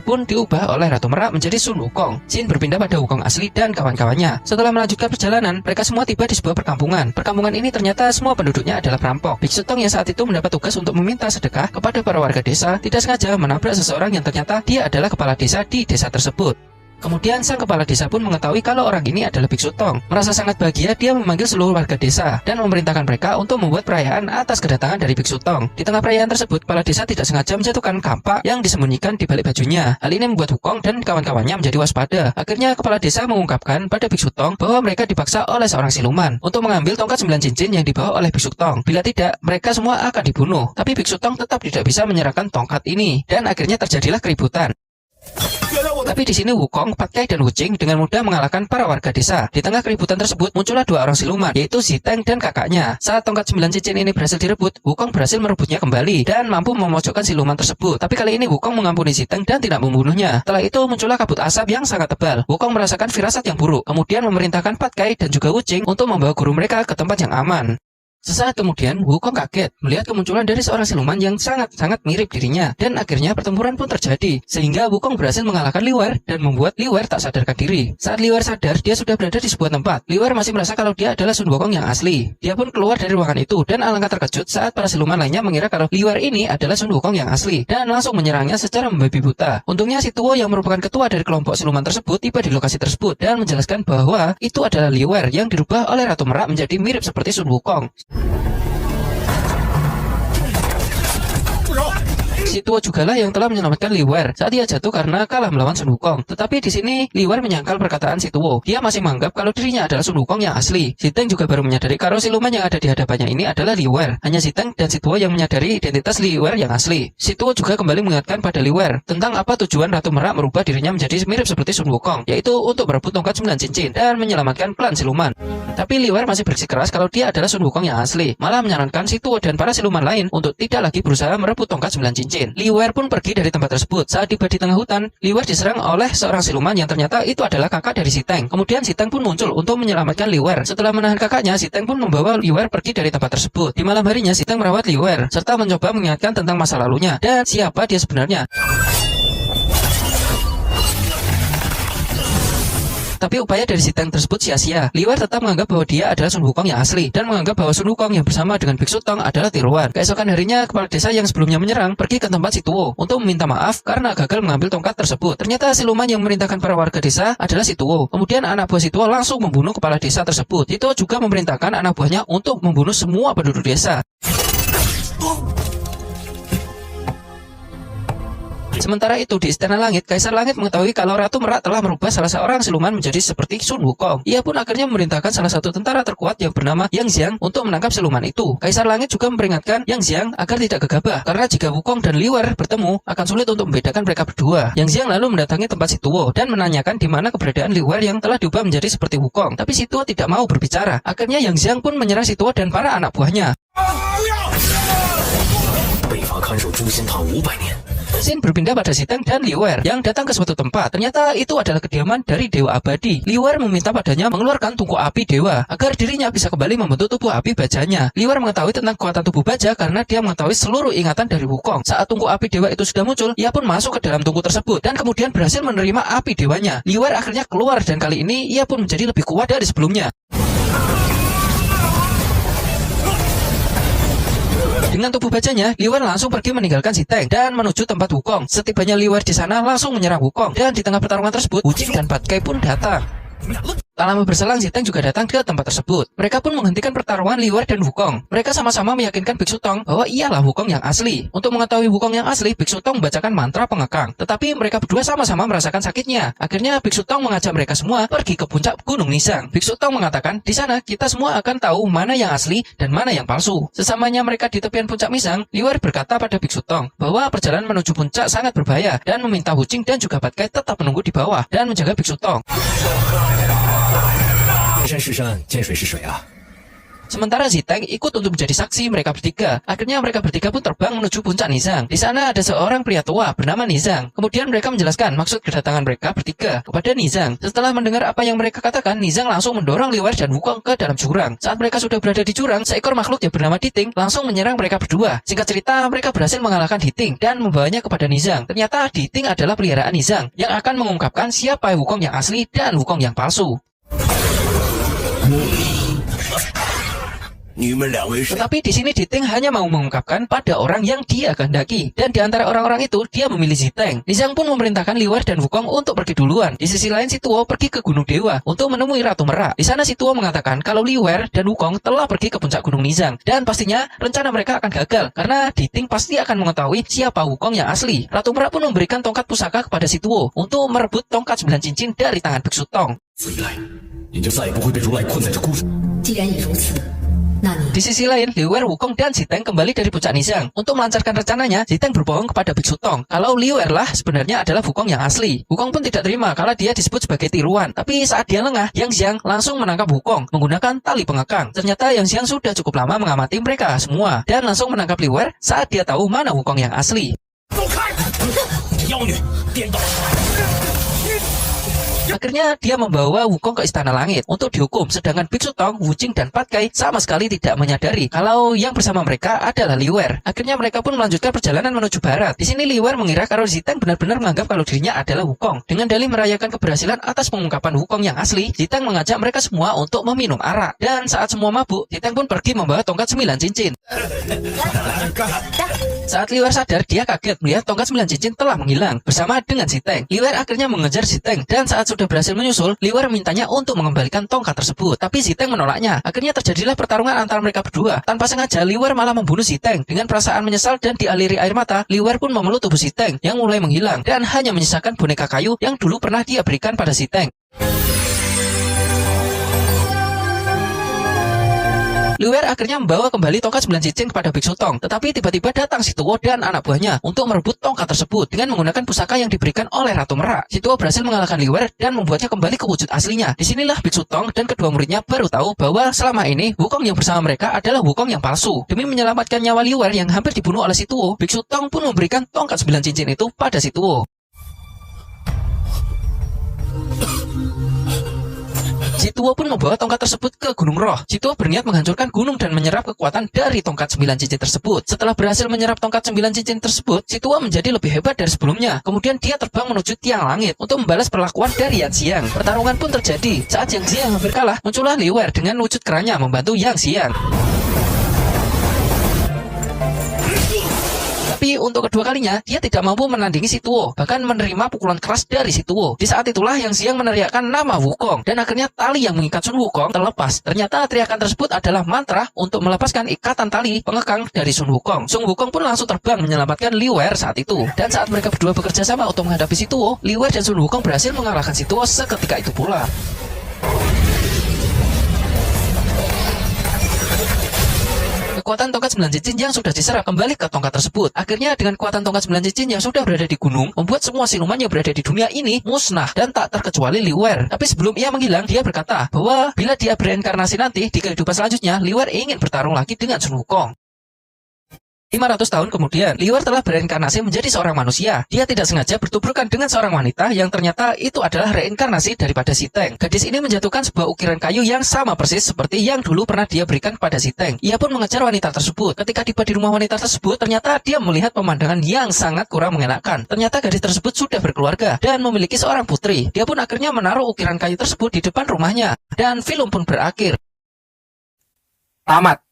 pun diubah oleh Ratu Merak menjadi Sun Wukong. Jin berpindah pada Wukong asli dan kawan-kawannya. Setelah melanjutkan perjalanan, mereka semua tiba di sebuah perkampungan. Perkampungan ini ternyata semua penduduknya adalah perampok. Biksu Tong yang saat itu mendapat tugas untuk meminta sedekah kepada para warga desa tidak sengaja menabrak seseorang yang ternyata dia adalah kepala desa di desa tersebut. Kemudian sang kepala desa pun mengetahui kalau orang ini adalah Biksu Tong. Merasa sangat bahagia, dia memanggil seluruh warga desa dan memerintahkan mereka untuk membuat perayaan atas kedatangan dari Biksu Tong. Di tengah perayaan tersebut, kepala desa tidak sengaja menjatuhkan kampak yang disembunyikan di balik bajunya. Hal ini membuat Wukong dan kawan-kawannya menjadi waspada. Akhirnya kepala desa mengungkapkan pada Biksu Tong bahwa mereka dipaksa oleh seorang siluman untuk mengambil tongkat 9 cincin yang dibawa oleh Biksu Tong. Bila tidak, mereka semua akan dibunuh. Tapi Biksu Tong tetap tidak bisa menyerahkan tongkat ini dan akhirnya terjadilah keributan. Tapi di sini Wukong, Patkai, dan Wuching dengan mudah mengalahkan para warga desa. Di tengah keributan tersebut muncullah dua orang siluman, yaitu Ziteng dan kakaknya. Saat tongkat 9 cincin ini berhasil direbut, Wukong berhasil merebutnya kembali dan mampu memojokkan siluman tersebut. Tapi kali ini Wukong mengampuni Ziteng dan tidak membunuhnya. Setelah itu muncullah kabut asap yang sangat tebal. Wukong merasakan firasat yang buruk, kemudian memerintahkan Patkai dan juga Wuching untuk membawa guru mereka ke tempat yang aman. Sesaat kemudian, Wukong kaget melihat kemunculan dari seorang siluman yang sangat-sangat mirip dirinya, dan akhirnya pertempuran pun terjadi, sehingga Wukong berhasil mengalahkan Liwer dan membuat Liwer tak sadarkan diri. Saat Liwer sadar, dia sudah berada di sebuah tempat. Liwer masih merasa kalau dia adalah Sun Wukong yang asli. Dia pun keluar dari ruangan itu, dan alangkah terkejut saat para siluman lainnya mengira kalau Liwer ini adalah Sun Wukong yang asli, dan langsung menyerangnya secara membabi buta. Untungnya si Tuo yang merupakan ketua dari kelompok siluman tersebut tiba di lokasi tersebut, dan menjelaskan bahwa itu adalah Liwer yang dirubah oleh Ratu Merak menjadi mirip seperti Sun Wukong. Si Tuo jugalah yang telah menyelamatkan Liwer saat dia jatuh karena kalah melawan Sun Wukong. Tetapi di sini Liwer menyangkal perkataan si Tuo. Dia masih menganggap kalau dirinya adalah Sun Wukong yang asli. Ziteng juga baru menyadari kalau siluman yang ada di hadapannya ini adalah Liwer. Hanya Ziteng dan si Tuo yang menyadari identitas Liwer yang asli. Si Tuo juga kembali mengingatkan pada Liwer tentang apa tujuan Ratu Merak merubah dirinya menjadi mirip seperti Sun Wukong, yaitu untuk merebut tongkat 9 cincin dan menyelamatkan klan siluman. Tapi Liwer masih bersikeras kalau dia adalah Sun Wukong yang asli, malah menyarankan si Tuo dan para siluman lain untuk tidak lagi berusaha merebut tongkat 9 cincin. Liwer pun pergi dari tempat tersebut. Saat tiba di tengah hutan, Liwer diserang oleh seorang siluman yang ternyata itu adalah kakak dari Ziteng. Kemudian Ziteng pun muncul untuk menyelamatkan Liwer. Setelah menahan kakaknya, Ziteng pun membawa Liwer pergi dari tempat tersebut. Di malam harinya, Ziteng merawat Liwer serta mencoba mengingatkan tentang masa lalunya dan siapa dia sebenarnya. Tapi upaya dari Ziteng tersebut sia-sia. Liwer tetap menganggap bahwa dia adalah Sun Wukong yang asli dan menganggap bahwa Sun Wukong yang bersama dengan Biksu Tong adalah tiruan. Keesokan harinya, kepala desa yang sebelumnya menyerang pergi ke tempat si Tuo untuk meminta maaf karena gagal mengambil tongkat tersebut. Ternyata siluman yang memerintahkan para warga desa adalah si Tuo. Kemudian anak buah si Tuo langsung membunuh kepala desa tersebut. Si Tuo juga memerintahkan anak buahnya untuk membunuh semua penduduk desa. Sementara itu di Istana Langit, Kaisar Langit mengetahui kalau Ratu Merak telah merubah salah seorang siluman menjadi seperti Sun Wukong. Ia pun akhirnya memerintahkan salah satu tentara terkuat yang bernama Yang Xiang untuk menangkap siluman itu. Kaisar Langit juga memperingatkan Yang Xiang agar tidak gegabah, karena jika Wukong dan Liwer bertemu, akan sulit untuk membedakan mereka berdua. Yang Xiang lalu mendatangi tempat si Tuo dan menanyakan di mana keberadaan Liwer yang telah diubah menjadi seperti Wukong. Tapi si Tuo tidak mau berbicara. Akhirnya Yang Xiang pun menyerang si Tuo dan para anak buahnya. Xin berpindah pada Ziteng dan Liwer yang datang ke suatu tempat. Ternyata itu adalah kediaman dari Dewa Abadi. Liwer meminta padanya mengeluarkan tungku api dewa agar dirinya bisa kembali membentuk tubuh api bajanya. Liwer mengetahui tentang kekuatan tubuh baja karena dia mengetahui seluruh ingatan dari Wukong. Saat tungku api dewa itu sudah muncul, ia pun masuk ke dalam tungku tersebut dan kemudian berhasil menerima api dewanya. Liwer akhirnya keluar dan kali ini ia pun menjadi lebih kuat dari sebelumnya. Dengan tubuh bajanya, Liwer langsung pergi meninggalkan Ziteng dan menuju tempat Wukong. Setibanya Liwer di sana langsung menyerang Wukong dan di tengah pertarungan tersebut, Wuching dan Patkai pun datang. Tak lama berselang, Ziteng juga datang ke tempat tersebut. Mereka pun menghentikan pertarungan Liwer dan Wukong. Mereka sama-sama meyakinkan Biksu Tong bahwa ialah Wukong yang asli. Untuk mengetahui Wukong yang asli, Biksu Tong membacakan mantra pengekang. Tetapi mereka berdua sama-sama merasakan sakitnya. Akhirnya Biksu Tong mengajak mereka semua pergi ke puncak Gunung Nisang. Biksu Tong mengatakan, di sana kita semua akan tahu mana yang asli dan mana yang palsu. Sesamanya mereka di tepian puncak Misang, Liwer berkata pada Biksu Tong bahwa perjalanan menuju puncak sangat berbahaya dan meminta Wuching dan juga Patkai tetap menunggu di bawah dan menjaga Biksu Tong. 山是山，见水是水啊！ Sementara Ziteng ikut untuk menjadi saksi mereka bertiga. Akhirnya mereka bertiga pun terbang menuju puncak Nizang. Di sana ada seorang pria tua bernama Nizang. Kemudian mereka menjelaskan maksud kedatangan mereka bertiga kepada Nizang. Setelah mendengar apa yang mereka katakan, Nizang langsung mendorong Liwer dan Wukong ke dalam jurang. Saat mereka sudah berada di jurang, seekor makhluk yang bernama Diting langsung menyerang mereka berdua. Singkat cerita, mereka berhasil mengalahkan Diting dan membawanya kepada Nizang. Ternyata Diting adalah peliharaan Nizang yang akan mengungkapkan siapa Wukong yang asli dan Wukong yang palsu. Tetapi di sini Diting hanya mau mengungkapkan pada orang yang dia kehendaki, dan di antara orang-orang itu dia memilih Ziteng. Nizang pun memerintahkan Liwer dan Wukong untuk pergi duluan. Di sisi lain, si Tuo pergi ke Gunung Dewa untuk menemui Ratu Merak. Di sana si Tuo mengatakan kalau Liwer dan Wukong telah pergi ke puncak Gunung Nizang, dan pastinya rencana mereka akan gagal karena Diting pasti akan mengetahui siapa Wukong yang asli. Ratu Merak pun memberikan tongkat pusaka kepada si Tuo untuk merebut tongkat 9 cincin dari tangan Biksu Tong. Di sisi lain, Liwer, Wukong, dan Ziteng kembali dari puncak Nizang. Untuk melancarkan rencananya, Ziteng berbohong kepada Biksu Tong kalau Liwer lah sebenarnya adalah Wukong yang asli. Wukong pun tidak terima kalau dia disebut sebagai tiruan. Tapi saat dia lengah, Yang Xiang langsung menangkap Wukong menggunakan tali pengekang. Ternyata Yang Xiang sudah cukup lama mengamati mereka semua dan langsung menangkap Liwer saat dia tahu mana Wukong yang asli. Akhirnya dia membawa Wukong ke Istana Langit untuk dihukum, sedangkan Biksu Tong, Wuqing, dan Patkai sama sekali tidak menyadari kalau yang bersama mereka adalah Liwer. Akhirnya mereka pun melanjutkan perjalanan menuju barat. Di sini Liwer mengira kalau Ziteng benar-benar menganggap kalau dirinya adalah Wukong. Dengan dalih merayakan keberhasilan atas pengungkapan Wukong yang asli, Ziteng mengajak mereka semua untuk meminum arak. Dan saat semua mabuk, Ziteng pun pergi membawa tongkat 9 cincin. Saat Liwer sadar, dia kaget melihat tongkat 9 cincin telah menghilang bersama dengan Ziteng. Liwer akhirnya mengejar Ziteng, dan saat sudah berhasil menyusul, Liwer mintanya untuk mengembalikan tongkat tersebut. Tapi Ziteng menolaknya. Akhirnya terjadilah pertarungan antara mereka berdua. Tanpa sengaja, Liwer malah membunuh Ziteng. Dengan perasaan menyesal dan dialiri air mata, Liwer pun memeluk tubuh Ziteng yang mulai menghilang dan hanya menyisakan boneka kayu yang dulu pernah dia berikan pada Ziteng. Liwer akhirnya membawa kembali tongkat 9 cincin kepada Biksu Tong, tetapi tiba-tiba datang si Tuo dan anak buahnya untuk merebut tongkat tersebut dengan menggunakan pusaka yang diberikan oleh Ratu Merak. Si Tuo berhasil mengalahkan Liwer dan membuatnya kembali ke wujud aslinya. Disinilah Biksu Tong dan kedua muridnya baru tahu bahwa selama ini Wukong yang bersama mereka adalah Wukong yang palsu. Demi menyelamatkan nyawa Liwer yang hampir dibunuh oleh si Tuo, Biksu Tong pun memberikan tongkat 9 cincin itu pada si Tuo. Si Tuo pun membawa tongkat tersebut ke Gunung Roh. Si Tuo berniat menghancurkan gunung dan menyerap kekuatan dari tongkat 9 cincin tersebut. Setelah berhasil menyerap tongkat 9 cincin tersebut, si Tuo menjadi lebih hebat dari sebelumnya. Kemudian dia terbang menuju tiang langit untuk membalas perlakuan dari Yang Xiang. Pertarungan pun terjadi. Saat Yang Xiang hampir kalah, muncullah Liwer dengan wujud kerannya membantu Yang Xiang. Tapi untuk kedua kalinya, dia tidak mampu menandingi si Tuo, bahkan menerima pukulan keras dari si Tuo. Di saat itulah Yang Xiang meneriakkan nama Wukong, dan akhirnya tali yang mengikat Sun Wukong terlepas. Ternyata teriakan tersebut adalah mantra untuk melepaskan ikatan tali pengekang dari Sun Wukong. Sun Wukong pun langsung terbang menyelamatkan Liwer saat itu. Dan saat mereka berdua bekerja sama untuk menghadapi si Tuo, Liwer dan Sun Wukong berhasil mengalahkan si Tuo seketika itu pula. Kekuatan tongkat 9 cincin yang sudah diserap kembali ke tongkat tersebut. Akhirnya dengan kekuatan tongkat 9 cincin yang sudah berada di gunung, membuat semua siluman yang berada di dunia ini musnah dan tak terkecuali Liwer. Tapi sebelum ia menghilang, dia berkata bahwa bila dia bereinkarnasi nanti di kehidupan selanjutnya, Liwer ingin bertarung lagi dengan Sun Wukong. 500 tahun kemudian, Liwer telah bereinkarnasi menjadi seorang manusia. Dia tidak sengaja bertubrukan dengan seorang wanita yang ternyata itu adalah reinkarnasi daripada Ziteng. Gadis ini menjatuhkan sebuah ukiran kayu yang sama persis seperti yang dulu pernah dia berikan pada Ziteng. Ia pun mengejar wanita tersebut. Ketika tiba di rumah wanita tersebut, ternyata dia melihat pemandangan yang sangat kurang mengenakan. Ternyata gadis tersebut sudah berkeluarga dan memiliki seorang putri. Dia pun akhirnya menaruh ukiran kayu tersebut di depan rumahnya. Dan film pun berakhir. Tamat.